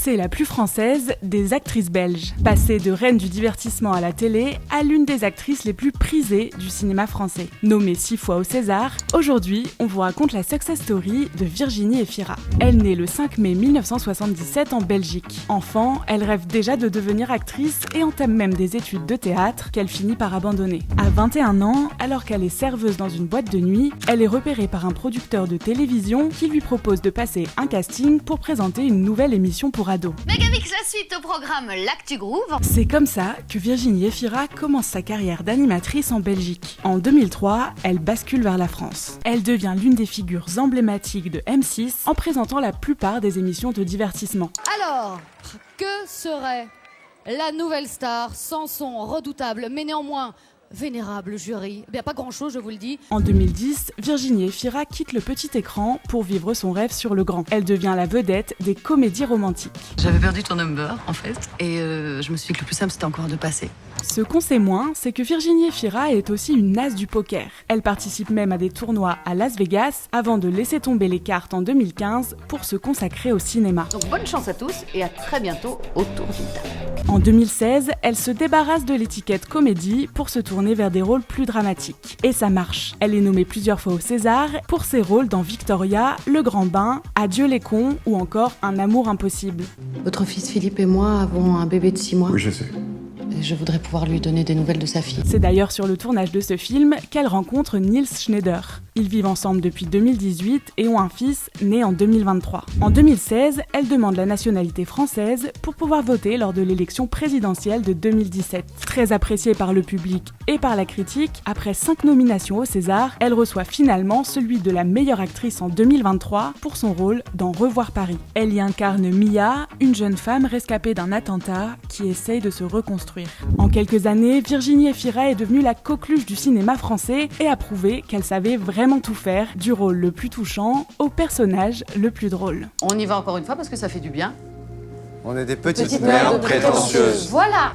c'est la plus française des actrices belges. Passée de reine du divertissement à la télé à l'une des actrices les plus prisées du cinéma français. Nommée 6 fois au César, aujourd'hui, on vous raconte la success story de Virginie Efira. Elle naît le 5 mai 1977 en Belgique. Enfant, elle rêve déjà de devenir actrice et entame même des études de théâtre qu'elle finit par abandonner. À 21 ans, alors qu'elle est serveuse dans une boîte de nuit, elle est repérée par un producteur de télévision qui lui propose de passer un casting pour présenter une nouvelle émission pour ados. Megamix, la suite au programme L'Actu Groove. C'est comme ça que Virginie Efira commence sa carrière d'animatrice en Belgique. En 2003, elle bascule vers la France. Elle devient l'une des figures emblématiques de M6 en présentant la plupart des émissions de divertissement. Alors, que serait la nouvelle star sans son redoutable mais néanmoins vénérable jury? Eh bien, pas grand-chose, je vous le dis. En 2010, Virginie Efira quitte le petit écran pour vivre son rêve sur le grand. Elle devient la vedette des comédies romantiques. J'avais perdu ton number, en fait, et je me suis dit que le plus simple, c'était encore de passer. Ce qu'on sait moins, c'est que Virginie Efira est aussi une as du poker. Elle participe même à des tournois à Las Vegas avant de laisser tomber les cartes en 2015 pour se consacrer au cinéma. Donc bonne chance à tous et à très bientôt autour d'une table. En 2016, elle se débarrasse de l'étiquette comédie pour se tourner vers des rôles plus dramatiques. Et ça marche. Elle est nommée plusieurs fois au César pour ses rôles dans Victoria, Le Grand Bain, Adieu les cons ou encore Un amour impossible. Votre fils Philippe et moi avons un bébé de 6 mois. Oui, je sais. Et je voudrais pouvoir lui donner des nouvelles de sa fille. C'est d'ailleurs sur le tournage de ce film qu'elle rencontre Nils Schneider. Ils vivent ensemble depuis 2018 et ont un fils né en 2023. En 2016, elle demande la nationalité française pour pouvoir voter lors de l'élection présidentielle de 2017. Très appréciée par le public et par la critique, après 5 nominations au César, elle reçoit finalement celui de la meilleure actrice en 2023 pour son rôle dans Revoir Paris. Elle y incarne Mia, une jeune femme rescapée d'un attentat qui essaye de se reconstruire. En quelques années, Virginie Efira est devenue la coqueluche du cinéma français et a prouvé qu'elle savait vraiment tout faire, du rôle le plus touchant au personnage le plus drôle. On y va encore une fois parce que ça fait du bien. On est des petites mères prétentieuses. Voilà.